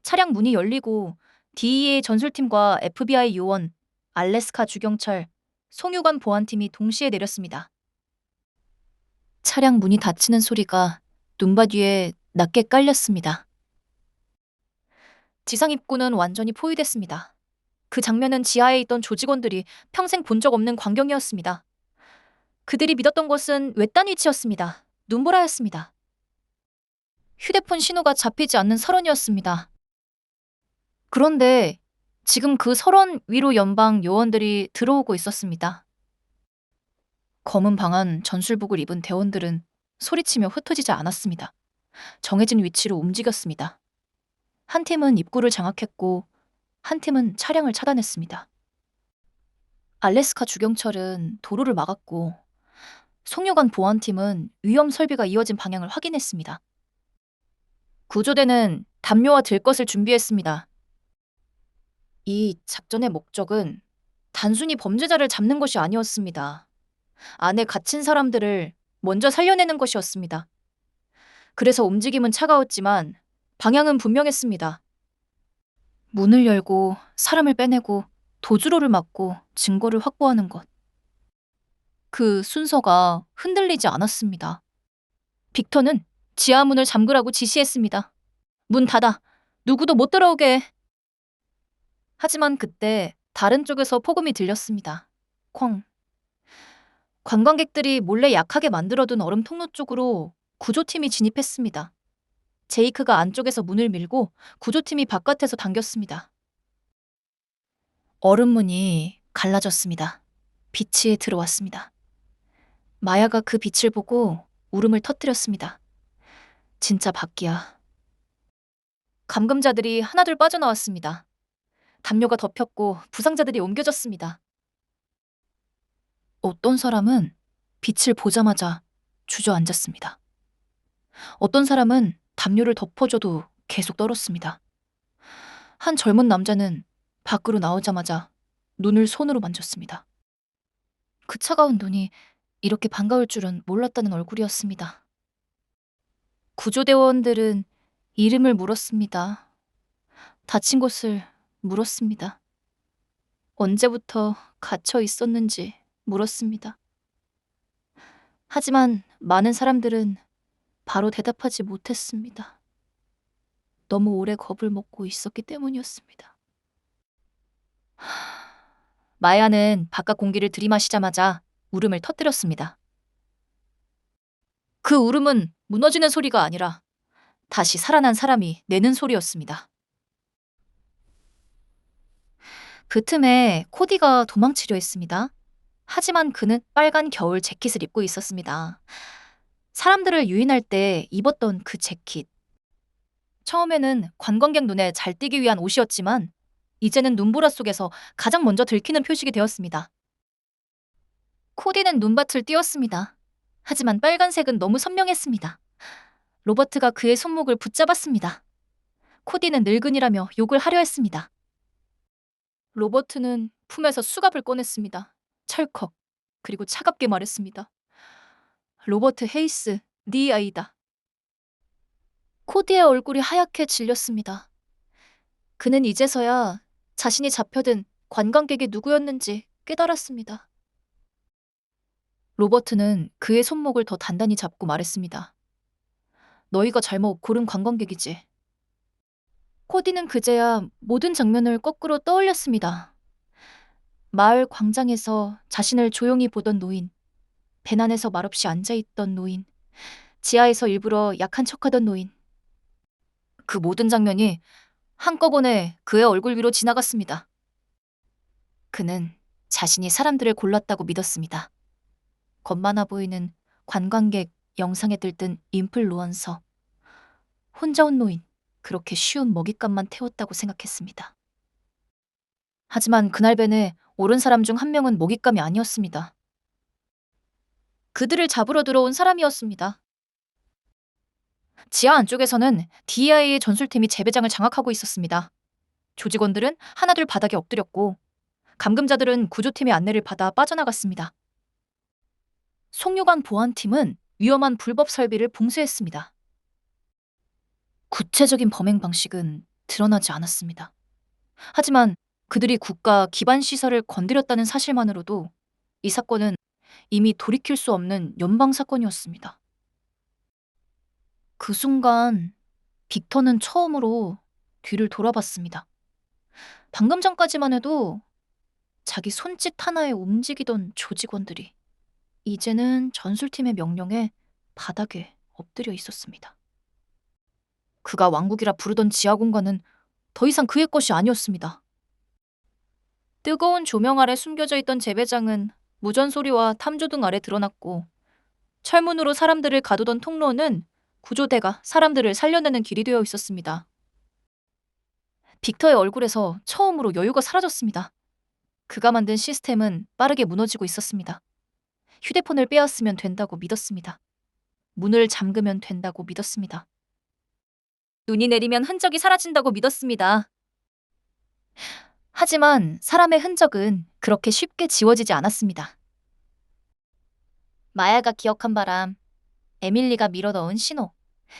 Speaker 1: 차량 문이 열리고 DEA 전술팀과 FBI 요원, 알래스카 주경찰, 송유관 보안팀이 동시에 내렸습니다. 차량 문이 닫히는 소리가 눈밭 위에 낮게 깔렸습니다. 지상 입구는 완전히 포위됐습니다. 그 장면은 지하에 있던 조직원들이 평생 본 적 없는 광경이었습니다. 그들이 믿었던 것은 외딴 위치였습니다. 눈보라였습니다. 휴대폰 신호가 잡히지 않는 설원이었습니다. 그런데 지금 그 설원 위로 연방 요원들이 들어오고 있었습니다. 검은 방안 전술복을 입은 대원들은 소리치며 흩어지지 않았습니다. 정해진 위치로 움직였습니다. 한 팀은 입구를 장악했고 한 팀은 차량을 차단했습니다. 알래스카 주경찰은 도로를 막았고 송유관 보안팀은 위험 설비가 이어진 방향을 확인했습니다. 구조대는 담요와 들 것을 준비했습니다. 이 작전의 목적은 단순히 범죄자를 잡는 것이 아니었습니다. 안에 갇힌 사람들을 먼저 살려내는 것이었습니다. 그래서 움직임은 차가웠지만 방향은 분명했습니다. 문을 열고 사람을 빼내고 도주로를 막고 증거를 확보하는 것. 그 순서가 흔들리지 않았습니다. 빅터는 지하문을 잠그라고 지시했습니다. 문 닫아. 누구도 못 들어오게 해. 하지만 그때 다른 쪽에서 폭음이 들렸습니다. 쾅. 관광객들이 몰래 약하게 만들어둔 얼음 통로 쪽으로 구조팀이 진입했습니다. 제이크가 안쪽에서 문을 밀고 구조팀이 바깥에서 당겼습니다. 얼음문이 갈라졌습니다. 빛이 들어왔습니다. 마야가 그 빛을 보고 울음을 터뜨렸습니다. 진짜 밖이야. 감금자들이 하나둘 빠져나왔습니다. 담요가 덮였고 부상자들이 옮겨졌습니다. 어떤 사람은 빛을 보자마자 주저앉았습니다. 어떤 사람은 담요를 덮어줘도 계속 떨었습니다. 한 젊은 남자는 밖으로 나오자마자 눈을 손으로 만졌습니다. 그 차가운 눈이 이렇게 반가울 줄은 몰랐다는 얼굴이었습니다. 구조대원들은 이름을 물었습니다. 다친 곳을 물었습니다. 언제부터 갇혀 있었는지 물었습니다. 하지만 많은 사람들은 바로 대답하지 못했습니다. 너무 오래 겁을 먹고 있었기 때문이었습니다. 마야는 바깥 공기를 들이마시자마자 울음을 터뜨렸습니다. 그 울음은 무너지는 소리가 아니라 다시 살아난 사람이 내는 소리였습니다. 그 틈에 코디가 도망치려 했습니다. 하지만 그는 빨간 겨울 재킷을 입고 있었습니다. 사람들을 유인할 때 입었던 그 재킷. 처음에는 관광객 눈에 잘 띄기 위한 옷이었지만 이제는 눈보라 속에서 가장 먼저 들키는 표식이 되었습니다. 코디는 눈밭을 띄웠습니다. 하지만 빨간색은 너무 선명했습니다. 로버트가 그의 손목을 붙잡았습니다. 코디는 늙은이라며 욕을 하려 했습니다. 로버트는 품에서 수갑을 꺼냈습니다. 철컥. 그리고 차갑게 말했습니다. 로버트 헤이스, 네 아이다. 코디의 얼굴이 하얗게 질렸습니다. 그는 이제서야 자신이 잡혀든 관광객이 누구였는지 깨달았습니다. 로버트는 그의 손목을 더 단단히 잡고 말했습니다. 너희가 잘못 고른 관광객이지. 코디는 그제야 모든 장면을 거꾸로 떠올렸습니다. 마을 광장에서 자신을 조용히 보던 노인, 배난에서 말없이 앉아있던 노인, 지하에서 일부러 약한 척하던 노인. 그 모든 장면이 한꺼번에 그의 얼굴 위로 지나갔습니다. 그는 자신이 사람들을 골랐다고 믿었습니다. 겁 많아 보이는 관광객 영상에 들뜬 인플루언서. 혼자 온 노인, 그렇게 쉬운 먹잇감만 태웠다고 생각했습니다. 하지만 그날 벤에 옳은 사람 중 한 명은 먹잇감이 아니었습니다. 그들을 잡으러 들어온 사람이었습니다. 지하 안쪽에서는 DIA의 전술팀이 재배장을 장악하고 있었습니다. 조직원들은 하나둘 바닥에 엎드렸고 감금자들은 구조팀의 안내를 받아 빠져나갔습니다. 송유관 보안팀은 위험한 불법 설비를 봉쇄했습니다. 구체적인 범행 방식은 드러나지 않았습니다. 하지만 그들이 국가 기반 시설을 건드렸다는 사실만으로도 이 사건은 이미 돌이킬 수 없는 연방 사건이었습니다. 그 순간 빅터는 처음으로 뒤를 돌아봤습니다. 방금 전까지만 해도 자기 손짓 하나에 움직이던 조직원들이 이제는 전술팀의 명령에 바닥에 엎드려 있었습니다. 그가 왕국이라 부르던 지하 공간은 더 이상 그의 것이 아니었습니다. 뜨거운 조명 아래 숨겨져 있던 재배장은 무전소리와 탐조등 아래 드러났고 철문으로 사람들을 가두던 통로는 구조대가 사람들을 살려내는 길이 되어 있었습니다. 빅터의 얼굴에서 처음으로 여유가 사라졌습니다. 그가 만든 시스템은 빠르게 무너지고 있었습니다. 휴대폰을 빼앗으면 된다고 믿었습니다. 문을 잠그면 된다고 믿었습니다. 눈이 내리면 흔적이 사라진다고 믿었습니다. 하지만 사람의 흔적은 그렇게 쉽게 지워지지 않았습니다. 마야가 기억한 바람, 에밀리가 밀어넣은 신호,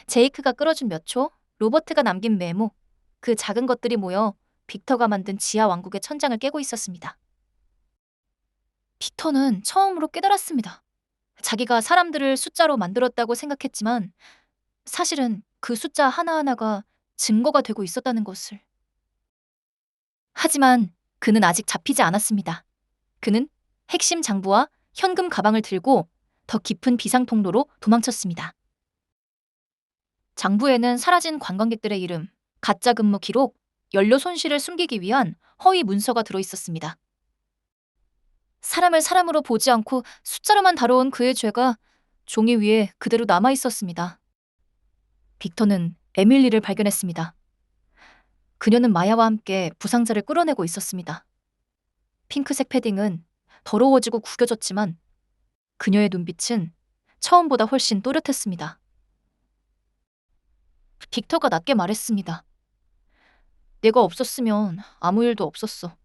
Speaker 1: 제이크가 끌어준 몇 초, 로버트가 남긴 메모, 그 작은 것들이 모여 빅터가 만든 지하 왕국의 천장을 깨고 있었습니다. 빅터는 처음으로 깨달았습니다. 자기가 사람들을 숫자로 만들었다고 생각했지만 사실은 그 숫자 하나하나가 증거가 되고 있었다는 것을. 하지만 그는 아직 잡히지 않았습니다. 그는 핵심 장부와 현금 가방을 들고 더 깊은 비상 통로로 도망쳤습니다. 장부에는 사라진 관광객들의 이름, 가짜 근무 기록, 연료 손실을 숨기기 위한 허위 문서가 들어있었습니다. 사람을 사람으로 보지 않고 숫자로만 다뤄온 그의 죄가 종이 위에 그대로 남아있었습니다. 빅터는 에밀리를 발견했습니다. 그녀는 마야와 함께 부상자를 끌어내고 있었습니다. 핑크색 패딩은 더러워지고 구겨졌지만 그녀의 눈빛은 처음보다 훨씬 또렷했습니다. 빅터가 낮게 말했습니다. 내가 없었으면 아무 일도 없었어.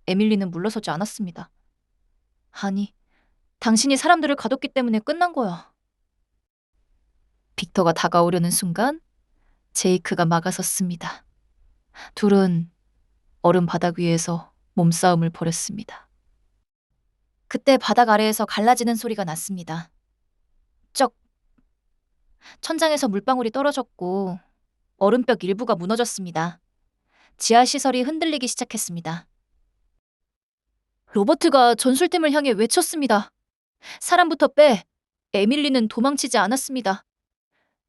Speaker 1: 에밀리는 물러서지 않았습니다. 아니, 당신이 사람들을 가뒀기 때문에 끝난 거야. 빅터가 다가오려는 순간 제이크가 막아섰습니다. 둘은 얼음 바닥 위에서 몸싸움을 벌였습니다. 그때 바닥 아래에서 갈라지는 소리가 났습니다. 쩍! 천장에서 물방울이 떨어졌고 얼음벽 일부가 무너졌습니다. 지하 시설이 흔들리기 시작했습니다. 로버트가 전술팀을 향해 외쳤습니다. 사람부터 빼! 에밀리는 도망치지 않았습니다.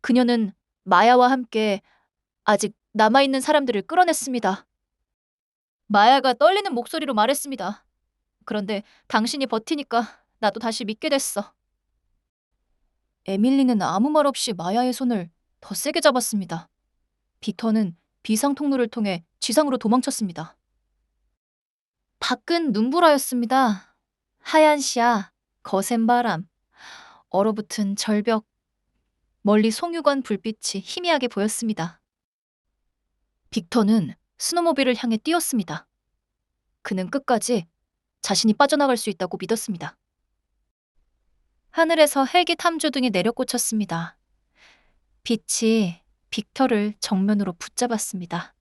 Speaker 1: 그녀는 마야와 함께 아직 남아있는 사람들을 끌어냈습니다. 마야가 떨리는 목소리로 말했습니다. 그런데 당신이 버티니까 나도 다시 믿게 됐어. 에밀리는 아무 말 없이 마야의 손을 더 세게 잡았습니다. 빅터는 비상 통로를 통해 지상으로 도망쳤습니다. 밖은 눈보라였습니다. 하얀 시야, 거센 바람, 얼어붙은 절벽, 멀리 송유관 불빛이 희미하게 보였습니다. 빅터는 스노모빌을 향해 뛰었습니다. 그는 끝까지 자신이 빠져나갈 수 있다고 믿었습니다. 하늘에서 헬기 탐조등이 내려꽂혔습니다. 빛이 빅터를 정면으로 붙잡았습니다.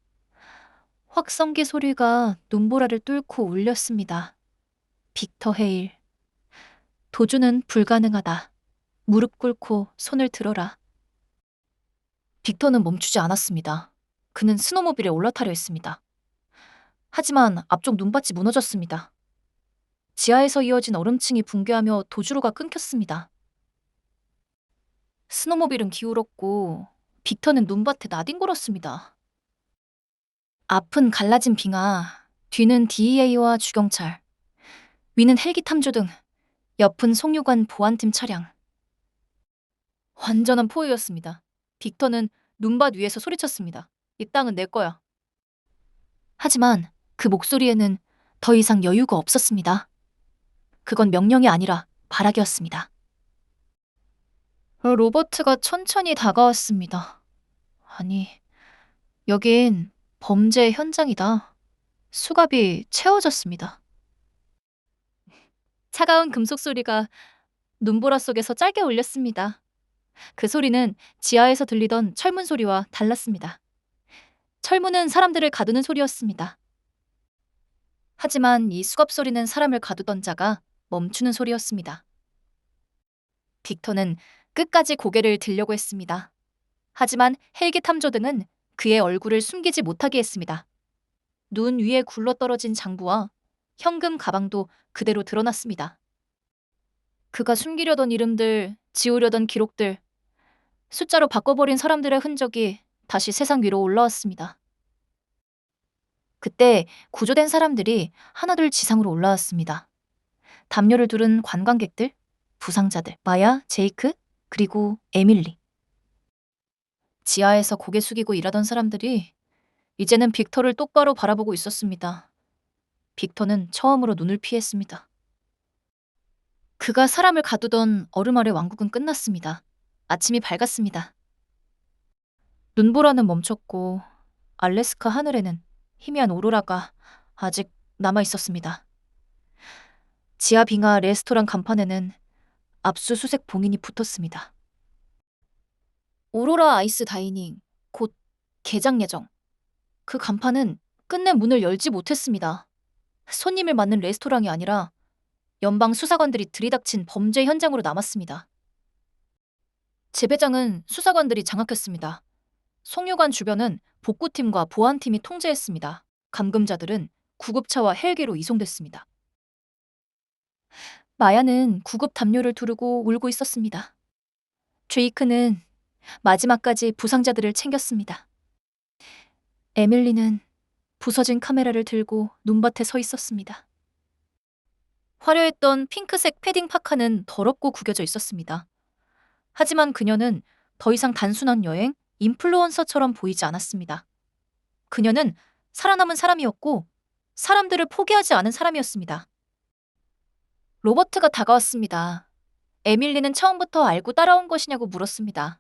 Speaker 1: 확성기 소리가 눈보라를 뚫고 울렸습니다. 빅터 헤일. 도주는 불가능하다. 무릎 꿇고 손을 들어라. 빅터는 멈추지 않았습니다. 그는 스노모빌에 올라타려 했습니다. 하지만 앞쪽 눈밭이 무너졌습니다. 지하에서 이어진 얼음층이 붕괴하며 도주로가 끊겼습니다. 스노모빌은 기울었고 빅터는 눈밭에 나뒹굴었습니다. 앞은 갈라진 빙하, 뒤는 DEA와 주경찰, 위는 헬기 탐조등, 옆은 송유관 보안팀 차량. 완전한 포위였습니다. 빅터는 눈밭 위에서 소리쳤습니다. 이 땅은 내 거야. 하지만 그 목소리에는 더 이상 여유가 없었습니다. 그건 명령이 아니라 발악이었습니다. 로버트가 천천히 다가왔습니다. 아니, 여긴 범죄의 현장이다. 수갑이 채워졌습니다. 차가운 금속 소리가 눈보라 속에서 짧게 울렸습니다. 그 소리는 지하에서 들리던 철문 소리와 달랐습니다. 철문은 사람들을 가두는 소리였습니다. 하지만 이 수갑 소리는 사람을 가두던 자가 멈추는 소리였습니다. 빅터는 끝까지 고개를 들려고 했습니다. 하지만 헬기 탐조등은 그의 얼굴을 숨기지 못하게 했습니다. 눈 위에 굴러떨어진 장부와 현금 가방도 그대로 드러났습니다. 그가 숨기려던 이름들, 지우려던 기록들, 숫자로 바꿔버린 사람들의 흔적이 다시 세상 위로 올라왔습니다. 그때 구조된 사람들이 하나둘 지상으로 올라왔습니다. 담요를 두른 관광객들, 부상자들, 마야, 제이크, 그리고 에밀리. 지하에서 고개 숙이고 일하던 사람들이 이제는 빅터를 똑바로 바라보고 있었습니다. 빅터는 처음으로 눈을 피했습니다. 그가 사람을 가두던 얼음 아래 왕국은 끝났습니다. 아침이 밝았습니다. 눈보라는 멈췄고 알래스카 하늘에는 희미한 오로라가 아직 남아 있었습니다. 지하 빙하 레스토랑 간판에는 압수수색 봉인이 붙었습니다. 오로라 아이스 다이닝, 곧 개장 예정. 그 간판은 끝내 문을 열지 못했습니다. 손님을 맞는 레스토랑이 아니라 연방 수사관들이 들이닥친 범죄 현장으로 남았습니다. 재배장은 수사관들이 장악했습니다. 송유관 주변은 복구팀과 보안팀이 통제했습니다. 감금자들은 구급차와 헬기로 이송됐습니다. 마야는 구급 담요를 두르고 울고 있었습니다. 제이크는 마지막까지 부상자들을 챙겼습니다. 에밀리는 부서진 카메라를 들고 눈밭에 서 있었습니다. 화려했던 핑크색 패딩 파카는 더럽고 구겨져 있었습니다. 하지만 그녀는 더 이상 단순한 여행, 인플루언서처럼 보이지 않았습니다. 그녀는 살아남은 사람이었고 사람들을 포기하지 않은 사람이었습니다. 로버트가 다가왔습니다. 에밀리는 처음부터 알고 따라온 것이냐고 물었습니다.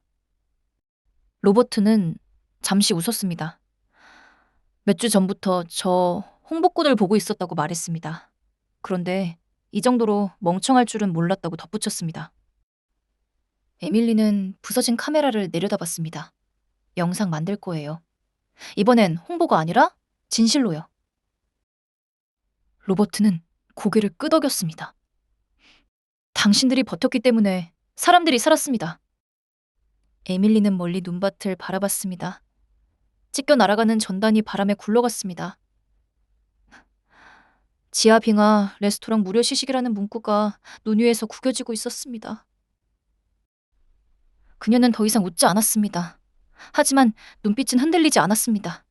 Speaker 1: 로버트는 잠시 웃었습니다. 몇 주 전부터 저 홍보꾼을 보고 있었다고 말했습니다. 그런데 이 정도로 멍청할 줄은 몰랐다고 덧붙였습니다. 에밀리는 부서진 카메라를 내려다봤습니다. 영상 만들 거예요. 이번엔 홍보가 아니라 진실로요. 로버트는 고개를 끄덕였습니다. 당신들이 버텼기 때문에 사람들이 살았습니다. 에밀리는 멀리 눈밭을 바라봤습니다. 찢겨 날아가는 전단이 바람에 굴러갔습니다. 지하 빙하 레스토랑 무료 시식이라는 문구가 눈 위에서 구겨지고 있었습니다. 그녀는 더 이상 웃지 않았습니다. 하지만 눈빛은 흔들리지 않았습니다.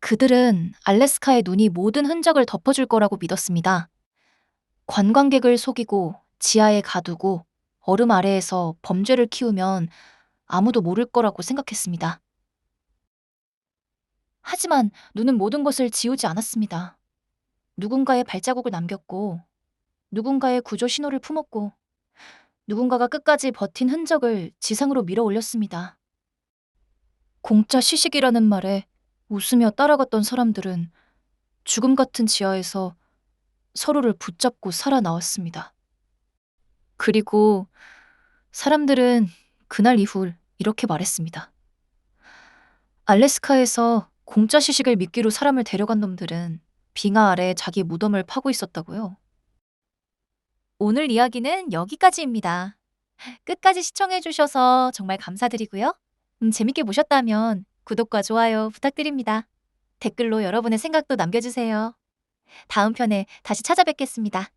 Speaker 1: 그들은 알래스카의 눈이 모든 흔적을 덮어줄 거라고 믿었습니다. 관광객을 속이고 지하에 가두고 얼음 아래에서 범죄를 키우면 아무도 모를 거라고 생각했습니다. 하지만 눈은 모든 것을 지우지 않았습니다. 누군가의 발자국을 남겼고, 누군가의 구조 신호를 품었고, 누군가가 끝까지 버틴 흔적을 지상으로 밀어 올렸습니다. 공짜 시식이라는 말에 웃으며 따라갔던 사람들은 죽음 같은 지하에서 서로를 붙잡고 살아나왔습니다. 그리고 사람들은 그날 이후 이렇게 말했습니다. 알래스카에서 공짜 시식을 미끼로 사람을 데려간 놈들은 빙하 아래 자기 무덤을 파고 있었다고요. 오늘 이야기는 여기까지입니다. 끝까지 시청해주셔서 정말 감사드리고요. 재밌게 보셨다면 구독과 좋아요 부탁드립니다. 댓글로 여러분의 생각도 남겨주세요. 다음 편에 다시 찾아뵙겠습니다.